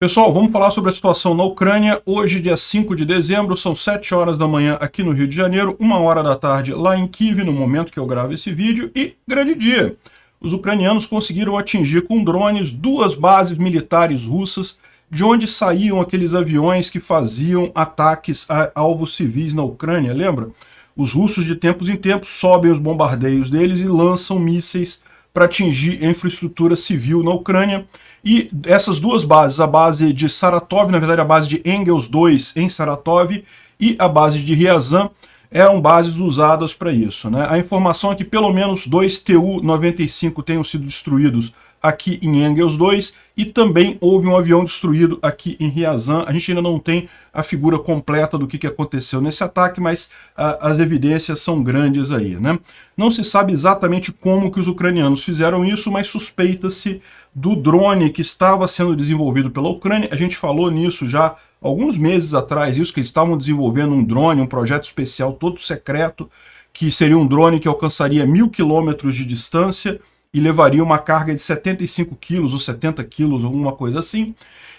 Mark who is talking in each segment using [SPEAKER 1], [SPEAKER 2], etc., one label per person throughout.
[SPEAKER 1] Pessoal, vamos falar sobre a situação na Ucrânia. Hoje, dia 5 de dezembro, são 7 horas da manhã aqui no Rio de Janeiro, 1 hora da tarde lá em Kiev, no momento que eu gravo esse vídeo, e grande dia! Os ucranianos conseguiram atingir com drones duas bases militares russas, de onde saíam aqueles aviões que faziam ataques a alvos civis na Ucrânia, lembra? Os russos, de tempos em tempos, sobem os bombardeios deles e lançam mísseis para atingir a infraestrutura civil na Ucrânia. E essas duas bases, a base de Saratov, na verdade a base de Engels 2 em Saratov e a base de Ryazan, eram bases usadas para isso, né? A informação é que pelo menos 2 Tu-95 tenham sido destruídos aqui em Engels 2 e também houve um avião destruído aqui em Ryazan. A gente ainda não tem a figura completa do que aconteceu nesse ataque, mas as evidências são grandes aí, né? Não se sabe exatamente como que os ucranianos fizeram isso, mas suspeita-se do drone que estava sendo desenvolvido pela Ucrânia. A gente falou nisso já alguns meses atrás, isso que eles estavam desenvolvendo um drone, um projeto especial todo secreto, que seria um drone que alcançaria 1000 quilômetros de distância e levaria uma carga de 75 quilos ou 70 quilos, alguma coisa assim.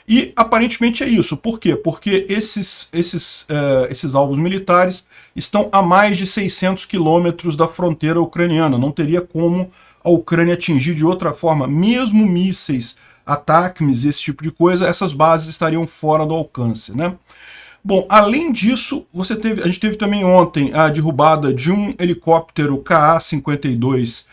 [SPEAKER 1] E aparentemente é isso. Por quê? Porque esses alvos militares estão a mais de 600 quilômetros da fronteira ucraniana. Não teria como a Ucrânia atingir de outra forma. Mesmo mísseis, ATACMS, esse tipo de coisa, essas bases estariam fora do alcance, né? Bom, além disso, a gente teve também ontem a derrubada de um helicóptero Ka-52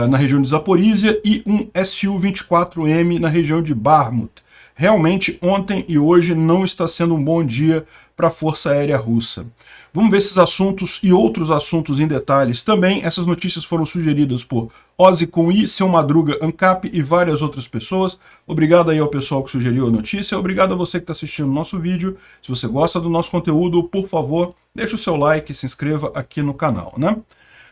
[SPEAKER 1] na região de Zaporizhia e um Su-24M na região de Bakhmut. Realmente, ontem e hoje não está sendo um bom dia para a Força Aérea Russa. Vamos ver esses assuntos e outros assuntos em detalhes também. Essas notícias foram sugeridas por Ozzy com I, Seu Madruga, Ancap e várias outras pessoas. Obrigado aí ao pessoal que sugeriu a notícia. Obrigado a você que está assistindo o nosso vídeo. Se você gosta do nosso conteúdo, por favor, deixe o seu like e se inscreva aqui no canal, né?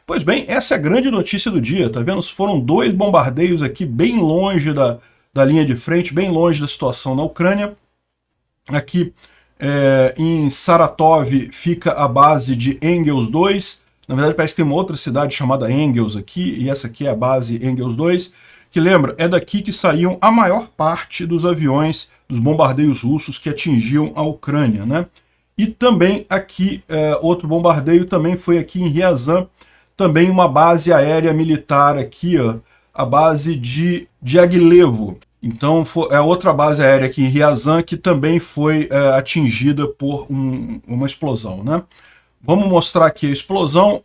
[SPEAKER 1] Pois bem, essa é a grande notícia do dia, tá vendo? Foram 2 bombardeios aqui bem longe da linha de frente, bem longe da situação na Ucrânia. Aqui em Saratov fica a base de Engels 2. Na verdade parece que tem uma outra cidade chamada Engels aqui, e essa aqui é a base Engels 2, que lembra, é daqui que saíam a maior parte dos aviões, dos bombardeios russos que atingiam a Ucrânia, né? E também aqui, outro bombardeio também foi aqui em Ryazan, também uma base aérea militar aqui, ó, a base de Diaghilevo. Então, é outra base aérea aqui em Ryazan que também foi atingida por uma explosão, né? Vamos mostrar aqui a explosão.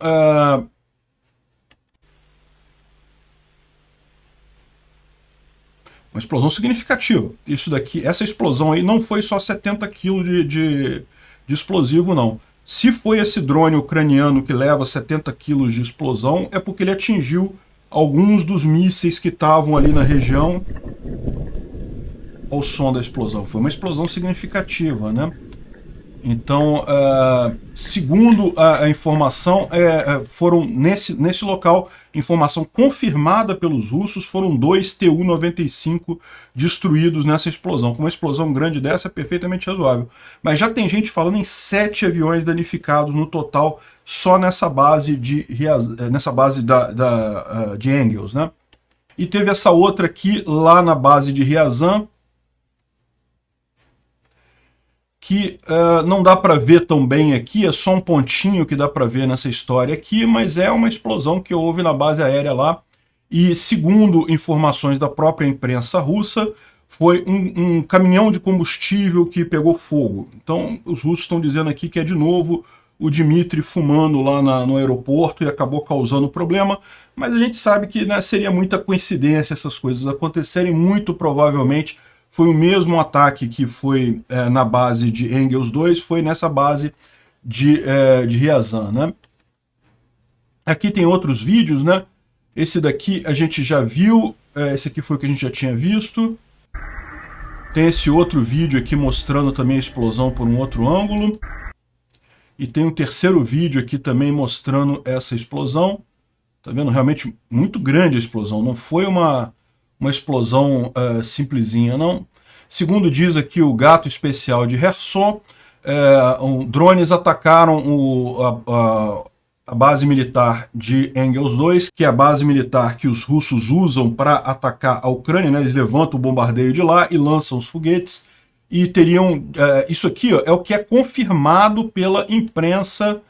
[SPEAKER 1] Uma explosão significativa. Isso daqui, essa explosão aí não foi só 70 kg de explosivo, não. Se foi esse drone ucraniano que leva 70 kg de explosão, é porque ele atingiu alguns dos mísseis que estavam ali na região. Olha o som da explosão. Foi uma explosão significativa, né? Então, segundo a informação, foram nesse local, informação confirmada pelos russos, foram 2 Tu-95 destruídos nessa explosão. Com uma explosão grande dessa é perfeitamente razoável. Mas já tem gente falando em 7 aviões danificados no total, só nessa base de Engels, né? E teve essa outra aqui, lá na base de Ryazan, que não dá para ver tão bem aqui, é só um pontinho que dá para ver nessa história aqui, mas é uma explosão que houve na base aérea lá, e segundo informações da própria imprensa russa, foi um caminhão de combustível que pegou fogo. Então os russos estão dizendo aqui que é de novo o Dmitry fumando lá no aeroporto e acabou causando problema, mas a gente sabe que, né, seria muita coincidência essas coisas acontecerem, muito provavelmente foi o mesmo ataque que foi na base de Engels 2, foi nessa base de Ryazan, né? Aqui tem outros vídeos, né? Esse daqui a gente já viu, esse aqui foi o que a gente já tinha visto. Tem esse outro vídeo aqui mostrando também a explosão por um outro ângulo. E tem um terceiro vídeo aqui também mostrando essa explosão. Tá vendo? Realmente muito grande a explosão, não foi uma explosão simplesinha, não. Segundo diz aqui o gato especial de Kherson, drones atacaram a base militar de Engels 2, que é a base militar que os russos usam para atacar a Ucrânia, né? Eles levantam o bombardeio de lá e lançam os foguetes. e teriam... isso aqui ó, é o que é confirmado pela imprensa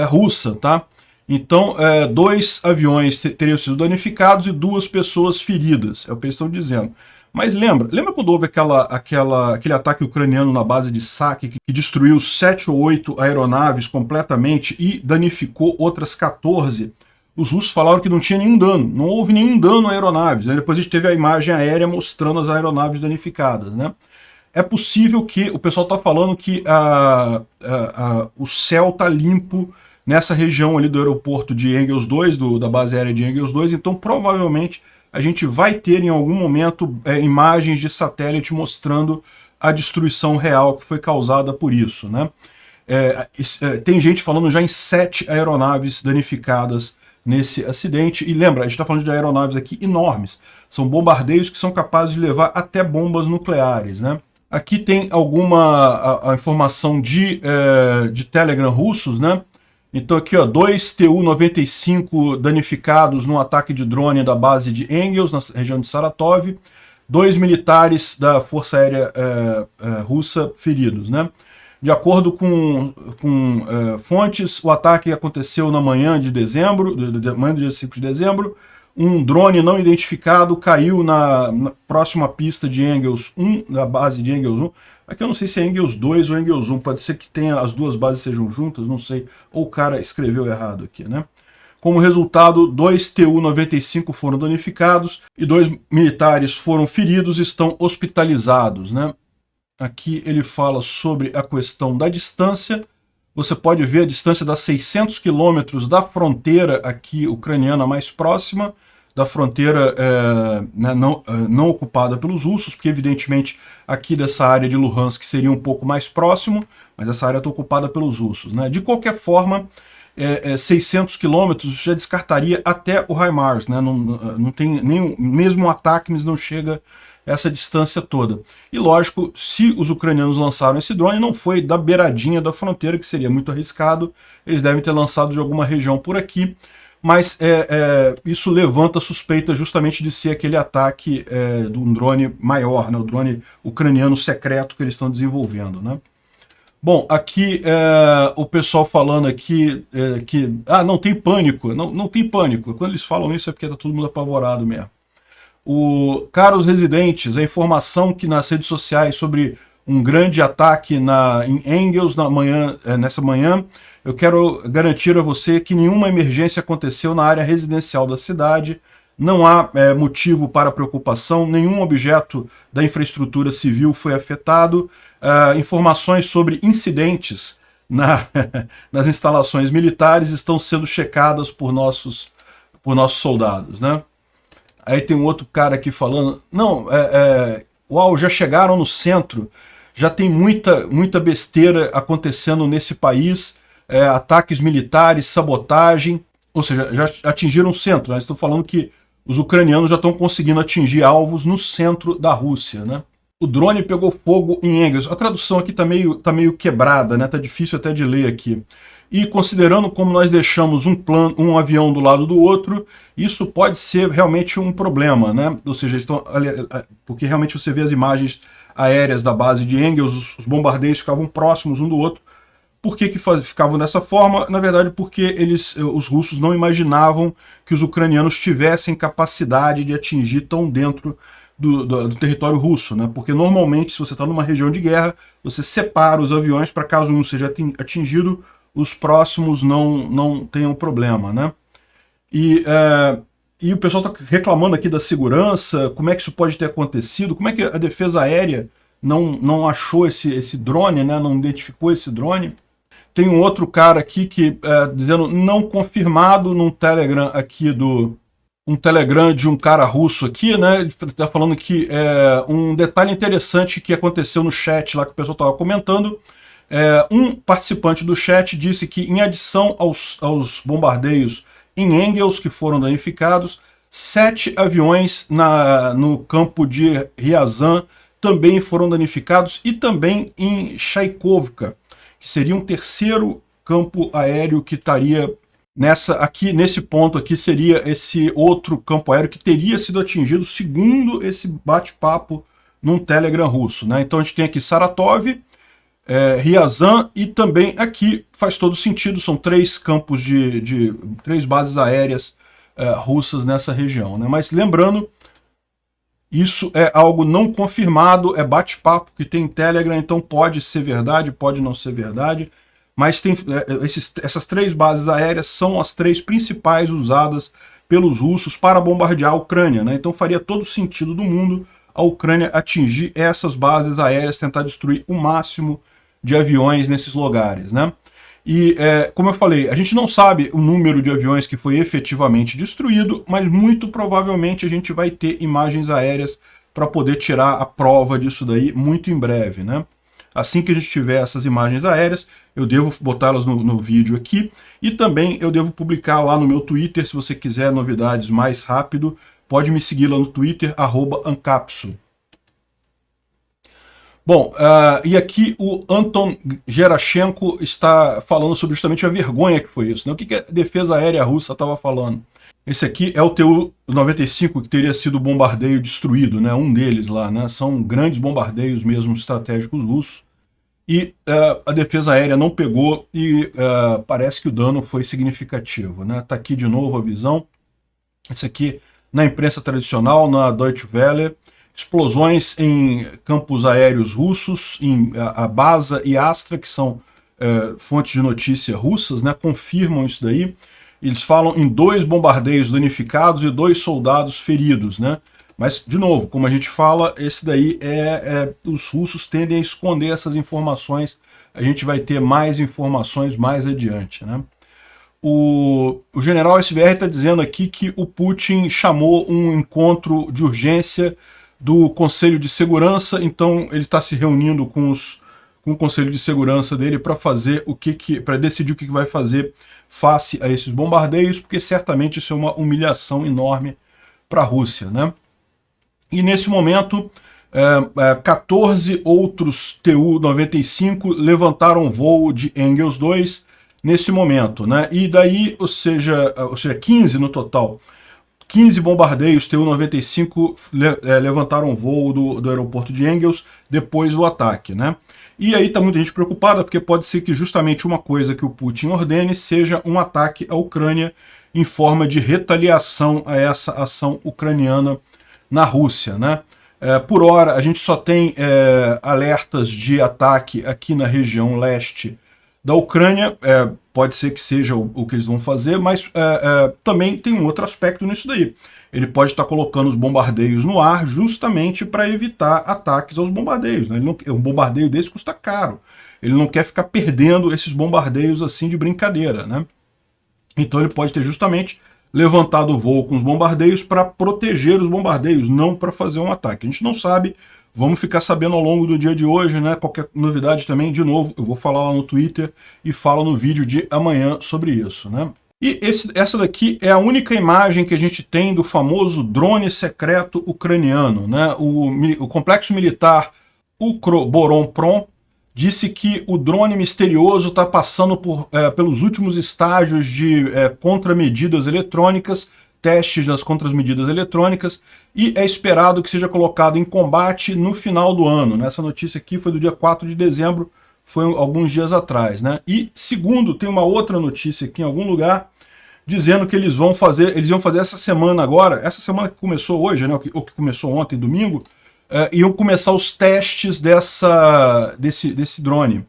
[SPEAKER 1] russa, tá? Então, 2 aviões teriam sido danificados e 2 pessoas feridas, é o que eles estão dizendo. Mas lembra quando houve aquele ataque ucraniano na base de Saki, que destruiu 7 ou 8 aeronaves completamente e danificou outras 14? Os russos falaram que não tinha nenhum dano, não houve nenhum dano a aeronaves, né? Depois a gente teve a imagem aérea mostrando as aeronaves danificadas, né? É possível que, o pessoal está falando que o céu está limpo nessa região ali do aeroporto de Engels 2, da base aérea de Engels 2, então provavelmente a gente vai ter em algum momento imagens de satélite mostrando a destruição real que foi causada por isso, né? Tem gente falando já em 7 aeronaves danificadas nesse acidente, e lembra, a gente está falando de aeronaves aqui enormes, são bombardeios que são capazes de levar até bombas nucleares, né? Aqui tem alguma a informação de Telegram russos, né? Então aqui, ó, 2 Tu-95 danificados num ataque de drone da base de Engels, na região de Saratov, 2 militares da Força Aérea Russa feridos, né? De acordo com fontes, o ataque aconteceu na manhã de dezembro, manhã do dia 5 de dezembro. Um drone não identificado caiu na próxima pista de Engels 1, da base de Engels 1. Aqui eu não sei se é Engels 2 ou Engels 1, pode ser que as duas bases sejam juntas, não sei, ou o cara escreveu errado aqui, né? Como resultado, 2 Tu-95 foram danificados e 2 militares foram feridos e estão hospitalizados, né? Aqui ele fala sobre a questão da distância. Você pode ver a distância das 600 quilômetros da fronteira aqui ucraniana mais próxima, da fronteira né, não ocupada pelos russos, porque evidentemente aqui dessa área de Luhansk seria um pouco mais próximo, mas essa área está ocupada pelos russos, né? De qualquer forma, 600 quilômetros já descartaria até o HIMARS, né? Não tem nenhum, mesmo um ataque, mas não chega essa distância toda. E lógico, se os ucranianos lançaram esse drone, não foi da beiradinha da fronteira, que seria muito arriscado, eles devem ter lançado de alguma região por aqui, mas isso levanta suspeita justamente de ser aquele ataque de um drone maior, né, o drone ucraniano secreto que eles estão desenvolvendo, né? Bom, aqui o pessoal falando aqui que não tem pânico, não tem pânico, quando eles falam isso é porque está todo mundo apavorado mesmo. Caros residentes, a informação que nas redes sociais sobre um grande ataque em Engels nessa manhã, eu quero garantir a você que nenhuma emergência aconteceu na área residencial da cidade, não há motivo para preocupação, nenhum objeto da infraestrutura civil foi afetado, informações sobre incidentes nas instalações militares estão sendo checadas por nossos soldados, né? Aí tem um outro cara aqui falando, não, uau, já chegaram no centro, já tem muita besteira acontecendo nesse país, ataques militares, sabotagem, ou seja, já atingiram o centro, né? Estão falando que os ucranianos já estão conseguindo atingir alvos no centro da Rússia, né? O drone pegou fogo em Engels. A tradução aqui tá meio quebrada, né? Tá difícil até de ler aqui. E considerando como nós deixamos um avião do lado do outro, isso pode ser realmente um problema, né? Ou seja, porque realmente você vê as imagens aéreas da base de Engels, os bombardeios ficavam próximos um do outro. Por que ficavam dessa forma? Na verdade, porque os russos não imaginavam que os ucranianos tivessem capacidade de atingir tão dentro do território russo, né? Porque normalmente, se você está numa região de guerra, você separa os aviões para caso um seja atingido, os próximos não tenham problema, né? E o pessoal está reclamando aqui da segurança, como é que isso pode ter acontecido, como é que a defesa aérea não achou esse drone, né? Não identificou esse drone. Tem um outro cara aqui que dizendo não confirmado num Telegram aqui um Telegram de um cara russo aqui, né? Ele está falando que um detalhe interessante que aconteceu no chat lá que o pessoal estava comentando. Um participante do chat disse que, em adição aos bombardeios em Engels, que foram danificados, 7 aviões no campo de Ryazan também foram danificados, e também em Chaikovka, que seria um terceiro campo aéreo que estaria nesse ponto aqui, seria esse outro campo aéreo que teria sido atingido, segundo esse bate-papo
[SPEAKER 2] num Telegram russo, né? Então a gente tem aqui Saratov, Ryazan, e também aqui faz todo sentido, são 3 campos de 3 bases aéreas russas nessa região, né? Mas lembrando, isso é algo não confirmado, é bate-papo que tem em Telegram, então pode ser verdade, pode não ser verdade, mas tem, essas 3 bases aéreas são as 3 principais usadas pelos russos para bombardear a Ucrânia, né? Então faria todo sentido do mundo a Ucrânia atingir essas bases aéreas, tentar destruir o máximo de aviões nesses lugares, né? E, como eu falei, a gente não sabe o número de aviões que foi efetivamente destruído, mas muito provavelmente a gente vai ter imagens aéreas para poder tirar a prova disso daí muito em breve, né? Assim que a gente tiver essas imagens aéreas, eu devo botá-las no vídeo aqui, e também eu devo publicar lá no meu Twitter. Se você quiser novidades mais rápido, pode me seguir lá no Twitter, @ancapsu. Bom, e aqui o Anton Gerashenko está falando sobre justamente a vergonha que foi isso, né? O que a defesa aérea russa estava falando? Esse aqui é o Tu-95, que teria sido o bombardeio destruído, né? Um deles lá, né? São grandes bombardeios mesmo estratégicos russos. E a defesa aérea não pegou e parece que o dano foi significativo, né? Tá aqui de novo a visão. Esse aqui na imprensa tradicional, na Deutsche Welle. Explosões em campos aéreos russos, em a Basa e Astra, que são fontes de notícia russas, né, confirmam isso daí. Eles falam em 2 bombardeios danificados e 2 soldados feridos, né? Mas, de novo, como a gente fala, esse daí os russos tendem a esconder essas informações. A gente vai ter mais informações mais adiante, né? O general SVR está dizendo aqui que o Putin chamou um encontro de urgência do Conselho de Segurança, então ele está se reunindo com o Conselho de Segurança dele para fazer para decidir o que vai fazer face a esses bombardeios, porque certamente isso é uma humilhação enorme para a Rússia, né? E nesse momento, 14 outros Tu-95 levantaram voo de Engels 2 nesse momento, né? E daí, ou seja 15 no total. 15 bombardeios Tu-95 levantaram voo do aeroporto de Engels depois do ataque, né? E aí tá muita gente preocupada, porque pode ser que justamente uma coisa que o Putin ordene seja um ataque à Ucrânia em forma de retaliação a essa ação ucraniana na Rússia, né? Por hora, a gente só tem alertas de ataque aqui na região leste da Ucrânia. Pode ser que seja o que eles vão fazer, mas também tem um outro aspecto nisso daí. Ele pode estar colocando os bombardeios no ar justamente para evitar ataques aos bombardeios, né? Um bombardeio desse custa caro. Ele não quer ficar perdendo esses bombardeios assim de brincadeira, né? Então ele pode ter justamente levantado o voo com os bombardeios para proteger os bombardeios, não para fazer um ataque. A gente não sabe. Vamos ficar sabendo ao longo do dia de hoje, né? Qualquer novidade também, de novo, eu vou falar lá no Twitter e falo no vídeo de amanhã sobre isso, né? E essa daqui é a única imagem que a gente tem do famoso drone secreto ucraniano, né? O complexo militar Ukroboronprom disse que o drone misterioso está passando pelos últimos estágios de contramedidas eletrônicas, testes das contramedidas eletrônicas, e é esperado que seja colocado em combate no final do ano, né? Essa notícia aqui foi do dia 4 de dezembro, foi alguns dias atrás, né? E segundo, tem uma outra notícia aqui em algum lugar, dizendo que eles iam fazer essa semana agora, essa semana que começou hoje, né? Ou que começou ontem, domingo, iam começar os testes desse drone.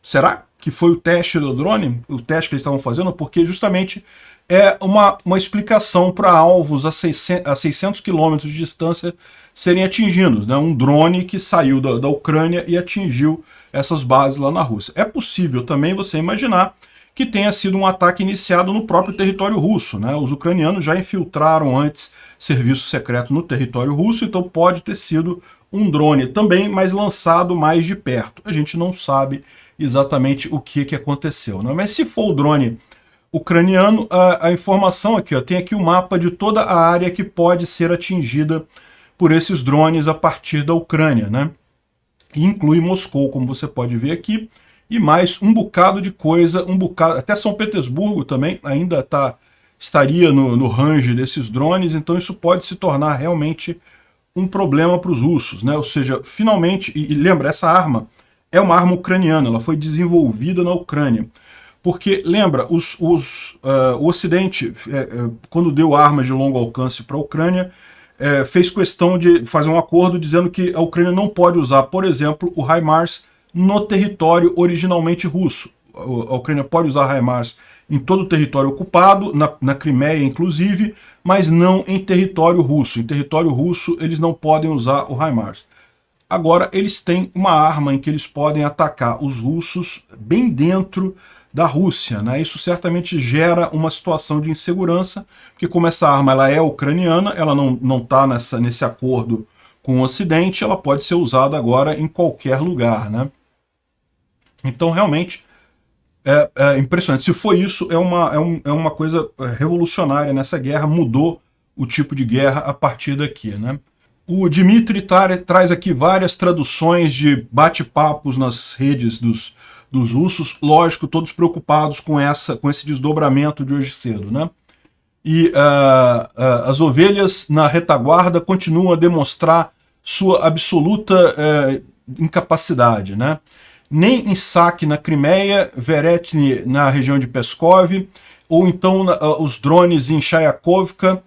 [SPEAKER 2] Será que foi o teste do drone? O teste que eles estavam fazendo? Porque justamente é uma explicação para alvos a 600 quilômetros de distância serem atingidos, né? Um drone que saiu da Ucrânia e atingiu essas bases lá na Rússia. É possível também você imaginar que tenha sido um ataque iniciado no próprio território russo, né? Os ucranianos já infiltraram antes serviço secreto no território russo, então pode ter sido um drone também, mas lançado mais de perto. A gente não sabe exatamente o que aconteceu, né? Mas se for o drone ucraniano, a informação aqui, ó, tem aqui o mapa de toda a área que pode ser atingida por esses drones a partir da Ucrânia, né? E inclui Moscou, como você pode ver aqui, e mais um bocado de coisa, até São Petersburgo também ainda estaria no range desses drones, então isso pode se tornar realmente um problema para os russos, né? Ou seja, finalmente, e lembra, essa arma é uma arma ucraniana, ela foi desenvolvida na Ucrânia. Porque, lembra, o Ocidente, quando deu armas de longo alcance para a Ucrânia, fez questão de fazer um acordo dizendo que a Ucrânia não pode usar, por exemplo, o HIMARS no território originalmente russo. A Ucrânia pode usar HIMARS em todo o território ocupado, na Crimeia inclusive, mas não em território russo. Em território russo eles não podem usar o HIMARS. Agora eles têm uma arma em que eles podem atacar os russos bem dentro da Rússia, né? Isso certamente gera uma situação de insegurança, porque como essa arma ela é ucraniana, ela não está nesse acordo com o Ocidente, ela pode ser usada agora em qualquer lugar, né? Então realmente é impressionante. Se for isso, é uma coisa revolucionária nessa guerra, mudou o tipo de guerra a partir daqui, né? O Dmitry traz aqui várias traduções de bate-papos nas redes dos russos, lógico, todos preocupados com esse desdobramento de hoje cedo, né? E as ovelhas na retaguarda continuam a demonstrar sua absoluta incapacidade, né? Nem em saque na Crimeia, Veretny na região de Peskov, ou então os drones em Chayakovka,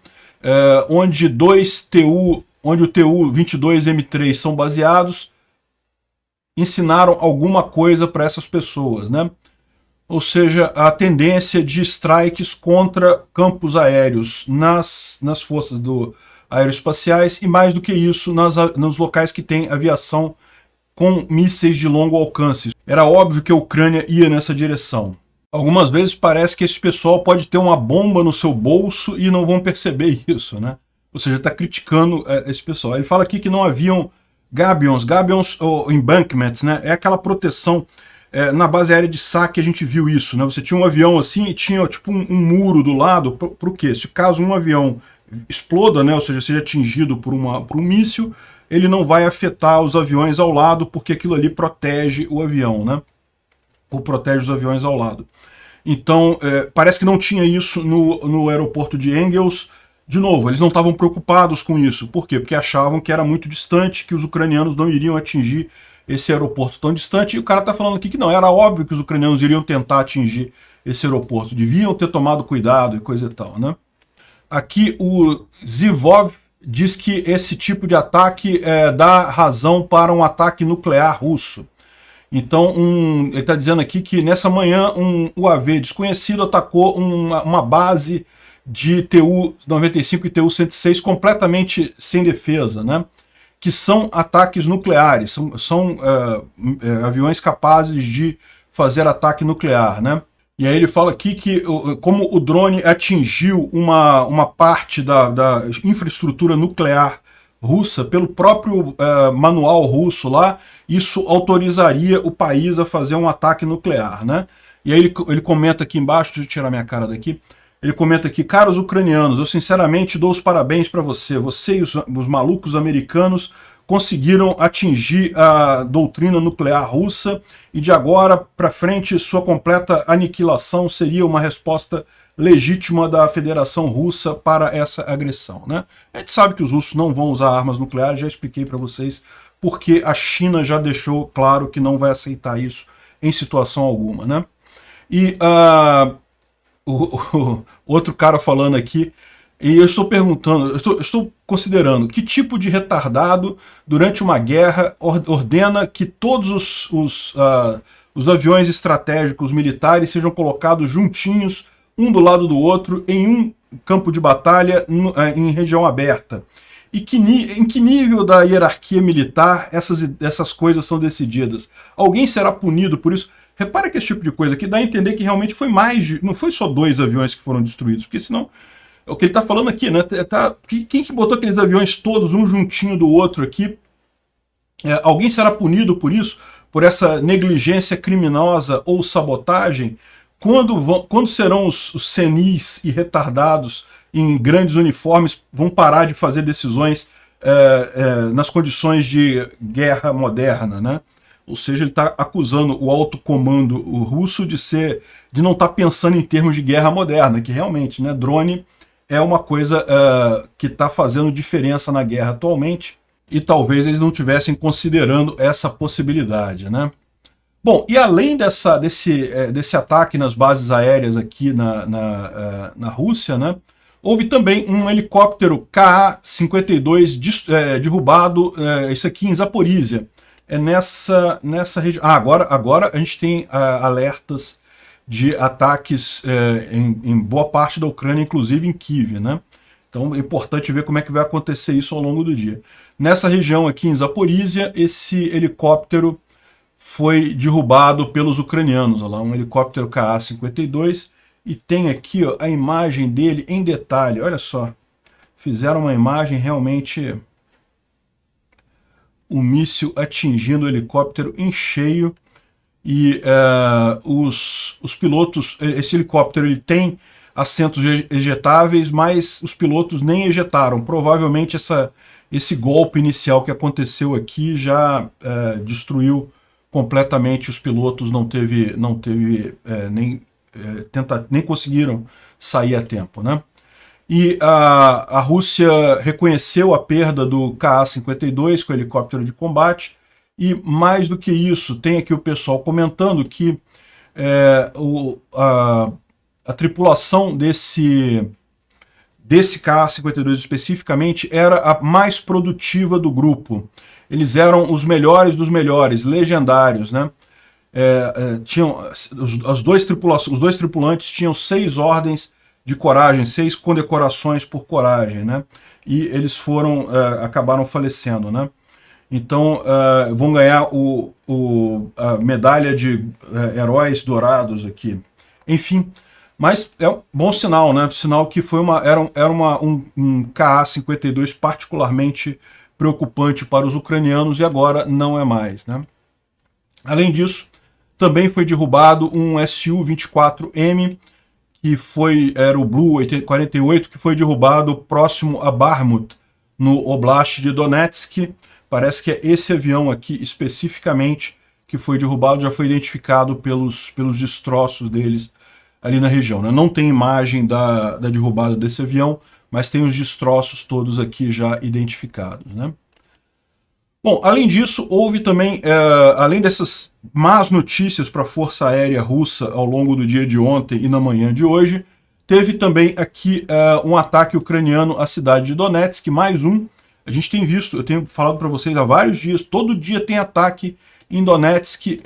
[SPEAKER 2] onde o Tu-22M3 são baseados, ensinaram alguma coisa para essas pessoas, né? Ou seja, a tendência de strikes contra campos aéreos nas forças aeroespaciais e, mais do que isso, nos locais que tem aviação com mísseis de longo alcance. Era óbvio que a Ucrânia ia nessa direção. Algumas vezes parece que esse pessoal pode ter uma bomba no seu bolso e não vão perceber isso, né? Ou seja, está criticando esse pessoal. Ele fala aqui que não haviam gabions ou embankments, né? É aquela proteção. Na base aérea de saque a gente viu isso, né? Você tinha um avião assim e tinha tipo um muro do lado. Por quê? Se caso um avião exploda, né? Ou seja, seja atingido por um míssil, ele não vai afetar os aviões ao lado, porque aquilo ali protege o avião, né? Ou protege os aviões ao lado. Então, parece que não tinha isso no aeroporto de Engels. De novo, eles não estavam preocupados com isso. Por quê? Porque achavam que era muito distante, que os ucranianos não iriam atingir esse aeroporto tão distante. E o cara está falando aqui que não, era óbvio que os ucranianos iriam tentar atingir esse aeroporto. Deviam ter tomado cuidado e coisa e tal, né? Aqui o Zivov diz que esse tipo de ataque dá razão para um ataque nuclear russo. Então, ele está dizendo aqui que nessa manhã um UAV desconhecido atacou uma base de Tu-95 e Tu-106 completamente sem defesa, né? Que são ataques nucleares, são aviões capazes de fazer ataque nuclear, né? E aí ele fala aqui que como o drone atingiu uma parte da infraestrutura nuclear russa, pelo próprio manual russo lá, isso autorizaria o país a fazer um ataque nuclear, né? E aí ele comenta aqui embaixo, deixa eu tirar minha cara daqui, ele comenta aqui: caros ucranianos, eu sinceramente dou os parabéns para você e os malucos americanos conseguiram atingir a doutrina nuclear russa e de agora para frente sua completa aniquilação seria uma resposta legítima da Federação Russa para essa agressão, né? A gente sabe que os russos não vão usar armas nucleares, já expliquei para vocês porque a China já deixou claro que não vai aceitar isso em situação alguma, né? E outro cara falando aqui, e eu estou perguntando, eu estou considerando que tipo de retardado durante uma guerra ordena que todos os aviões estratégicos militares sejam colocados juntinhos, um do lado do outro, em um campo de batalha em região aberta. E em que nível da hierarquia militar essas coisas são decididas? Alguém será punido por isso? Repara que esse tipo de coisa aqui dá a entender que realmente foi não foi só 2 aviões que foram destruídos, porque senão, é o que ele está falando aqui, né? Quem que botou aqueles aviões todos, um juntinho do outro aqui? Alguém será punido por isso? Por essa negligência criminosa ou sabotagem? Quando serão os senis e retardados em grandes uniformes vão parar de fazer decisões nas condições de guerra moderna, né? Ou seja, ele está acusando o alto comando russo de não estar pensando em termos de guerra moderna, que realmente, né, drone é uma coisa que está fazendo diferença na guerra atualmente. e talvez eles não estivessem considerando essa possibilidade, né? Bom, e além desse ataque nas bases aéreas aqui na Rússia, né, houve também um helicóptero Ka-52 derrubado, isso aqui em Zaporizhia, nessa região. Agora a gente tem alertas de ataques em boa parte da Ucrânia, inclusive em Kiev, né? Então é importante ver como é que vai acontecer isso ao longo do dia. Nessa região aqui em Zaporizhia, esse helicóptero foi derrubado pelos ucranianos. Olha lá, um helicóptero Ka-52, e tem aqui, ó, a imagem dele em detalhe. Olha só, fizeram uma imagem realmente, o míssil atingindo o helicóptero em cheio, e os pilotos, esse helicóptero ele tem assentos ejetáveis, mas os pilotos nem ejetaram. Provavelmente esse golpe inicial que aconteceu aqui já destruiu completamente os pilotos, nem conseguiram sair a tempo, né? E a Rússia reconheceu a perda do Ka-52, com o helicóptero de combate, e mais do que isso, tem aqui o pessoal comentando que a tripulação desse Ka-52 especificamente era a mais produtiva do grupo. Eles eram os melhores dos melhores, legendários, né? Os dois tripulantes tinham 6 ordens de coragem, 6 condecorações por coragem, né? E eles acabaram falecendo, né? Então vão ganhar a medalha de heróis dourados aqui. Enfim, mas é um bom sinal, né? Sinal que era um Ka-52 particularmente preocupante para os ucranianos, e agora não é mais, né? Além disso, também foi derrubado um Su-24M, que era o Blue 48, que foi derrubado próximo a Bakhmut, no Oblast de Donetsk. Parece que é esse avião aqui especificamente que foi derrubado, já foi identificado pelos destroços deles ali na região, né? Não tem imagem da derrubada desse avião, mas tem os destroços todos aqui já identificados, né? Bom, além disso, houve também, além dessas más notícias para a Força Aérea Russa ao longo do dia de ontem e na manhã de hoje, teve também aqui um ataque ucraniano à cidade de Donetsk, mais um. A gente tem visto, eu tenho falado para vocês há vários dias, todo dia tem ataque em Donetsk,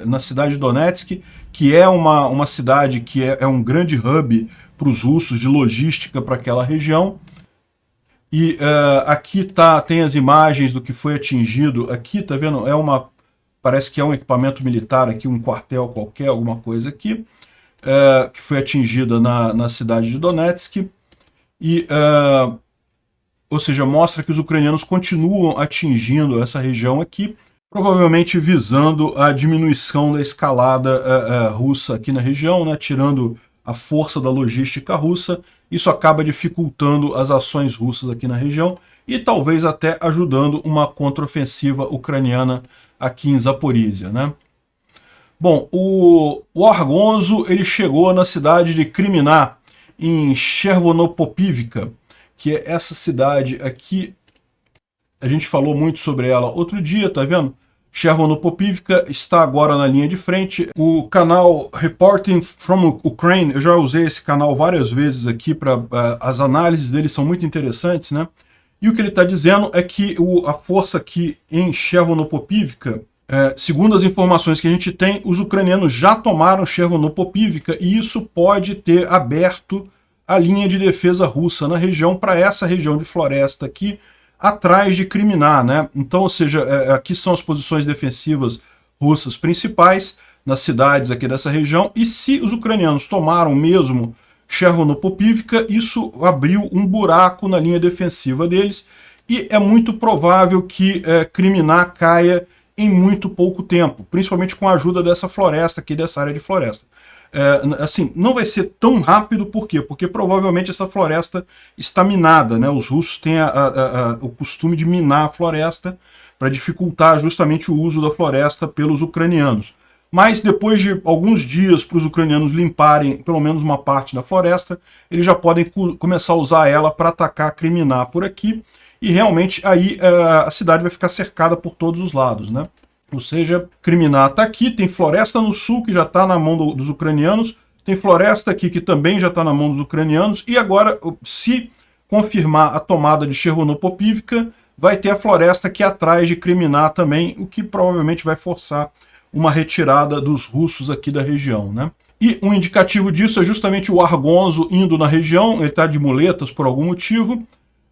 [SPEAKER 2] na cidade de Donetsk, que é uma cidade que é um grande hub para os russos de logística para aquela região. E aqui tem as imagens do que foi atingido. Aqui, tá vendo? Parece que é um equipamento militar aqui, um quartel qualquer, alguma coisa aqui, que foi atingida na cidade de Donetsk. E, ou seja, mostra que os ucranianos continuam atingindo essa região aqui, provavelmente visando a diminuição da escalada russa aqui na região, né, tirando a força da logística russa. Isso acaba dificultando as ações russas aqui na região e talvez até ajudando uma contraofensiva ucraniana aqui em Zaporizhia, né? Bom, o Argonzo ele chegou na cidade de Kriminá, em Chervonopopivka, que é essa cidade aqui. A gente falou muito sobre ela outro dia, tá vendo? Chervonopopivka está agora na linha de frente. O canal Reporting from Ukraine, eu já usei esse canal várias vezes aqui, as análises dele são muito interessantes, né? E o que ele está dizendo é que a força aqui em Chervonopopivka, segundo as informações que a gente tem, os ucranianos já tomaram Chervonopopivka, e isso pode ter aberto a linha de defesa russa na região, para essa região de floresta aqui, atrás de Kriminá, né? Então, ou seja, aqui são as posições defensivas russas principais, nas cidades aqui dessa região, e se os ucranianos tomaram mesmo Chervonopopivka, isso abriu um buraco na linha defensiva deles, e é muito provável que Kriminá caia em muito pouco tempo, principalmente com a ajuda dessa floresta aqui, dessa área de floresta. Assim, não vai ser tão rápido, por quê? Porque provavelmente essa floresta está minada, né? Os russos têm o costume de minar a floresta para dificultar justamente o uso da floresta pelos ucranianos. Mas depois de alguns dias para os ucranianos limparem pelo menos uma parte da floresta, eles já podem começar a usar ela para atacar Kriminá por aqui. e realmente aí a cidade vai ficar cercada por todos os lados, né? Ou seja, Kriminá está aqui, tem floresta no sul que já está na mão dos ucranianos, tem floresta aqui que também já está na mão dos ucranianos, e agora, se confirmar a tomada de Chervonopopivka, vai ter a floresta aqui atrás de Kriminá também, o que provavelmente vai forçar uma retirada dos russos aqui da região, né? E um indicativo disso é justamente o Argonzo indo na região, ele está de muletas por algum motivo,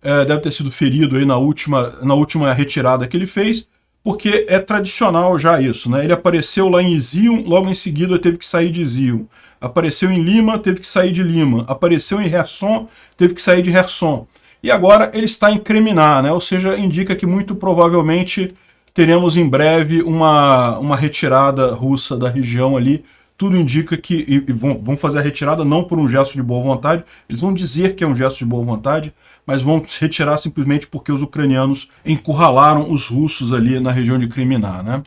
[SPEAKER 2] deve ter sido ferido aí na última retirada que ele fez, porque é tradicional já isso, né? Ele apareceu lá em Izium, logo em seguida teve que sair de Izium. Apareceu em Lima, teve que sair de Lima. Apareceu em Kherson, teve que sair de Kherson. E agora ele está em Kriminá, né? Ou seja, indica que muito provavelmente teremos em breve uma retirada russa da região ali. Tudo indica que vão fazer a retirada não por um gesto de boa vontade, eles vão dizer que é um gesto de boa vontade, mas vão se retirar simplesmente porque os ucranianos encurralaram os russos ali na região de Kriminá, né?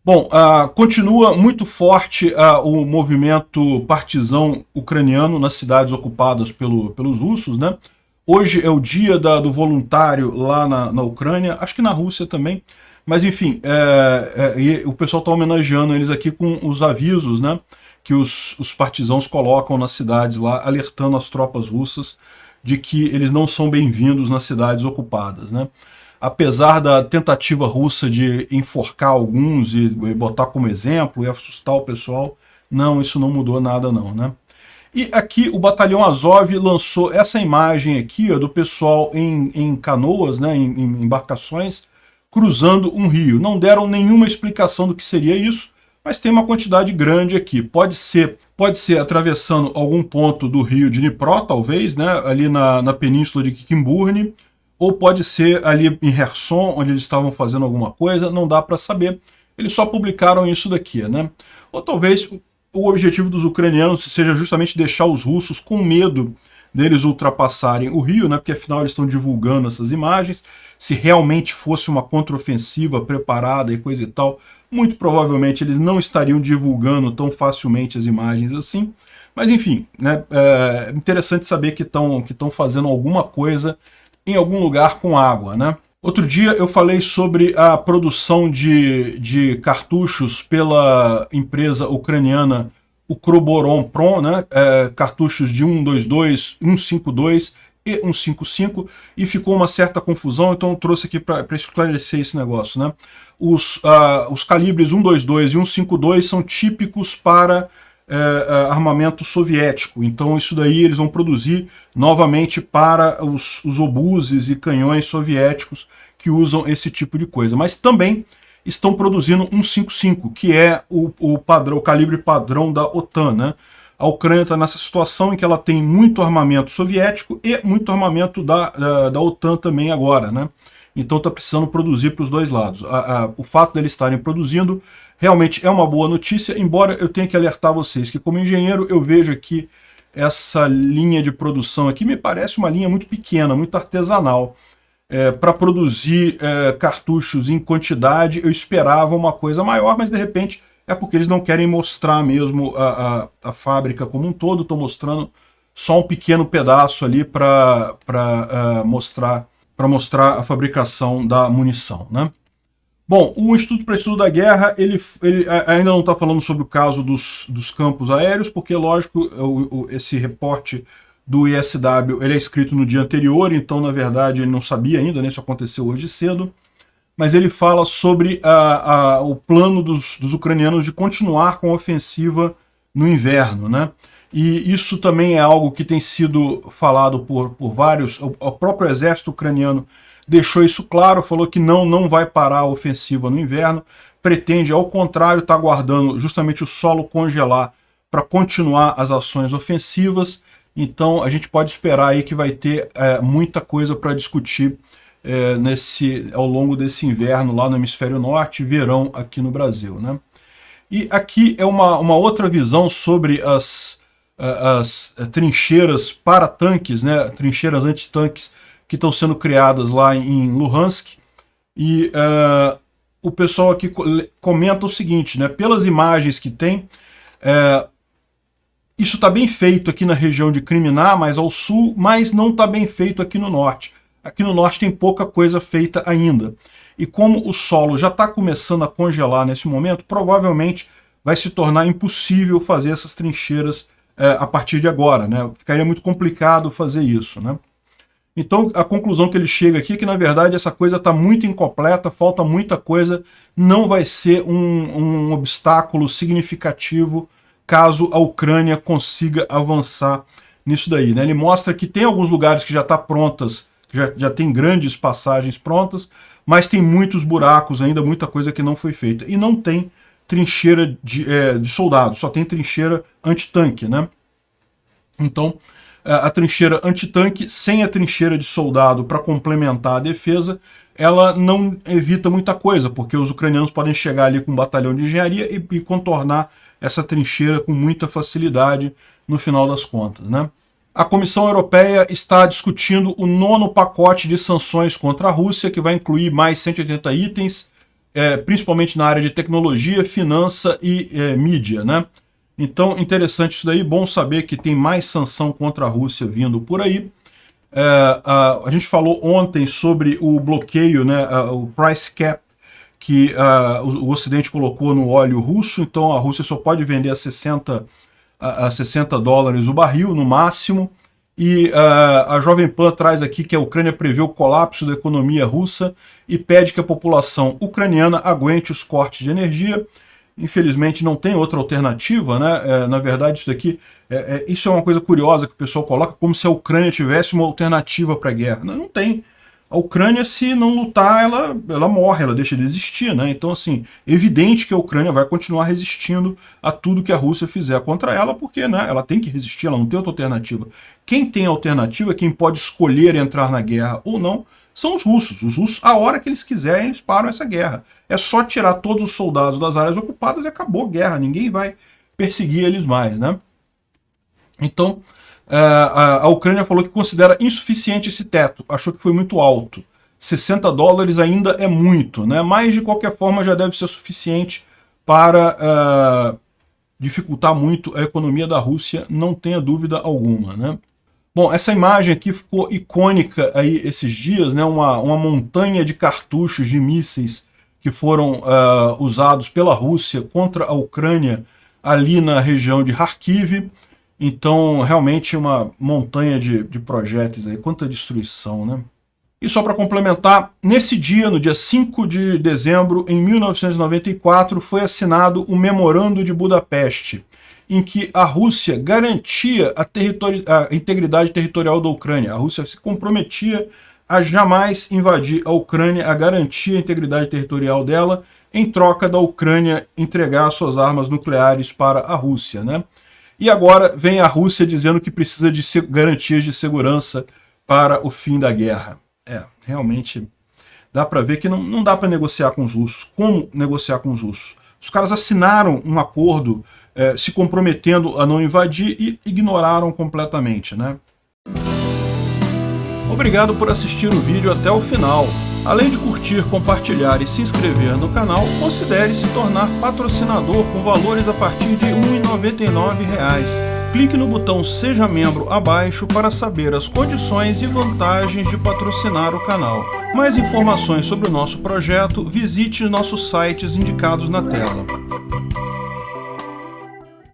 [SPEAKER 2] Bom, continua muito forte o movimento partisão ucraniano nas cidades ocupadas pelos russos, né? Hoje é o dia do voluntário lá na Ucrânia, acho que na Rússia também, mas enfim, e o pessoal está homenageando eles aqui com os avisos, né, que os partisãos colocam nas cidades lá, alertando as tropas russas de que eles não são bem-vindos nas cidades ocupadas, né? Apesar da tentativa russa de enforcar alguns e botar como exemplo e assustar o pessoal, não, isso não mudou nada não, né? E aqui o Batalhão Azov lançou essa imagem aqui, ó, do pessoal em canoas, né, em embarcações, cruzando um rio. Não deram nenhuma explicação do que seria isso, mas tem uma quantidade grande aqui. Pode ser atravessando algum ponto do rio de Dnipro, talvez, né, ali na península de Kimburny, ou pode ser ali em Kherson, onde eles estavam fazendo alguma coisa, não dá para saber. Eles só publicaram isso daqui, né? Ou talvez o objetivo dos ucranianos seja justamente deixar os russos com medo deles ultrapassarem o rio, né? Porque afinal eles estão divulgando essas imagens. Se realmente fosse uma contraofensiva preparada e coisa e tal, muito provavelmente eles não estariam divulgando tão facilmente as imagens assim. Mas enfim, né? É interessante saber que estão fazendo alguma coisa em algum lugar com água, né? Outro dia eu falei sobre a produção de cartuchos pela empresa ucraniana Ukroboronprom, né? Cartuchos de 122, 152 e 155, e ficou uma certa confusão, então eu trouxe aqui para esclarecer esse negócio, né? Os calibres 122 e 152 são típicos para armamento soviético, então isso daí eles vão produzir novamente para os obuses e canhões soviéticos que usam esse tipo de coisa, mas também estão produzindo 155, que é o calibre padrão da OTAN, né? A Ucrânia está nessa situação em que ela tem muito armamento soviético e muito armamento da OTAN também agora, né? Então está precisando produzir para os dois lados. O fato deles estarem produzindo realmente é uma boa notícia, embora eu tenha que alertar vocês que, como engenheiro, eu vejo aqui essa linha de produção aqui, me parece uma linha muito pequena, muito artesanal. Para produzir cartuchos em quantidade, eu esperava uma coisa maior, mas de repente é porque eles não querem mostrar mesmo a fábrica como um todo, estão mostrando só um pequeno pedaço ali para mostrar a fabricação da munição, né? Bom, o Instituto para Estudo da Guerra, ele ainda não está falando sobre o caso dos campos aéreos, porque, lógico, esse reporte do ISW ele é escrito no dia anterior, então, na verdade, ele não sabia ainda, né? Isso aconteceu hoje cedo. Mas ele fala sobre o plano dos ucranianos de continuar com a ofensiva no inverno, né? E isso também é algo que tem sido falado por vários. O próprio exército ucraniano deixou isso claro, falou que não vai parar a ofensiva no inverno, pretende, ao contrário, estar aguardando justamente o solo congelar para continuar as ações ofensivas. Então a gente pode esperar aí que vai ter muita coisa para discutir ao longo desse inverno lá no hemisfério norte e verão aqui no Brasil, né? E aqui é uma outra visão sobre as trincheiras para tanques, né? Trincheiras antitanques que estão sendo criadas lá em Luhansk. E o pessoal aqui comenta o seguinte, né? Pelas imagens que tem, isso está bem feito aqui na região de Kriminá, mais ao sul, mas não está bem feito aqui no norte. aqui no norte tem pouca coisa feita ainda. E como o solo já está começando a congelar nesse momento, provavelmente vai se tornar impossível fazer essas trincheiras a partir de agora, né? Ficaria muito complicado fazer isso, né? Então a conclusão que ele chega aqui é que na verdade essa coisa está muito incompleta, falta muita coisa, não vai ser um obstáculo significativo caso a Ucrânia consiga avançar nisso daí, né? Ele mostra que tem alguns lugares que já estão prontas, já tem grandes passagens prontas, mas tem muitos buracos ainda, muita coisa que não foi feita. E não tem trincheira de soldados, só tem trincheira antitanque, né? Então, a trincheira antitanque, sem a trincheira de soldado para complementar a defesa, ela não evita muita coisa, porque os ucranianos podem chegar ali com um batalhão de engenharia e contornar essa trincheira com muita facilidade no final das contas, né? A Comissão Europeia está discutindo o 9º pacote de sanções contra a Rússia, que vai incluir mais 180 itens, principalmente na área de tecnologia, finança e mídia, né? Então, interessante isso daí, bom saber que tem mais sanção contra a Rússia vindo por aí. A gente falou ontem sobre o bloqueio, né, o price cap, que o Ocidente colocou no óleo russo, então a Rússia só pode vender a 60 dólares o barril, no máximo, e a Jovem Pan traz aqui que a Ucrânia prevê o colapso da economia russa e pede que a população ucraniana aguente os cortes de energia. Infelizmente não tem outra alternativa, né? Na verdade isso daqui, isso é uma coisa curiosa que o pessoal coloca, como se a Ucrânia tivesse uma alternativa para a guerra. Não tem. A Ucrânia, se não lutar, ela morre, ela deixa de existir, né? Então, assim, evidente que a Ucrânia vai continuar resistindo a tudo que a Rússia fizer contra ela, porque, né, ela tem que resistir, ela não tem outra alternativa. Quem tem alternativa, quem pode escolher entrar na guerra ou não, são os russos. Os russos, a hora que eles quiserem, eles param essa guerra. É só tirar todos os soldados das áreas ocupadas e acabou a guerra, ninguém vai perseguir eles mais, né? Então, a Ucrânia falou que considera insuficiente esse teto, achou que foi muito alto. 60 dólares ainda é muito, né? Mas de qualquer forma já deve ser suficiente para dificultar muito a economia da Rússia, não tenha dúvida alguma, né? Bom, essa imagem aqui ficou icônica aí esses dias, né? Uma montanha de cartuchos de mísseis que foram usados pela Rússia contra a Ucrânia ali na região de Kharkiv. Então, realmente uma montanha de projéteis aí, quanta destruição, né? E só para complementar, nesse dia, no dia 5 de dezembro, em 1994, foi assinado o Memorando de Budapeste, em que a Rússia garantia a integridade territorial da Ucrânia. A Rússia se comprometia a jamais invadir a Ucrânia, a garantir a integridade territorial dela, em troca da Ucrânia entregar suas armas nucleares para a Rússia, né? E agora vem a Rússia dizendo que precisa de garantias de segurança para o fim da guerra. Realmente dá para ver que não dá para negociar com os russos. Como negociar com os russos? Os caras assinaram um acordo se comprometendo a não invadir e ignoraram completamente, né? Obrigado por assistir o vídeo até o final. Além de curtir, compartilhar e se inscrever no canal, considere se tornar patrocinador com valores a partir de R$ 1,99. Clique no botão Seja Membro abaixo para saber as condições e vantagens de patrocinar o canal. Mais informações sobre o nosso projeto, visite nossos sites indicados na tela.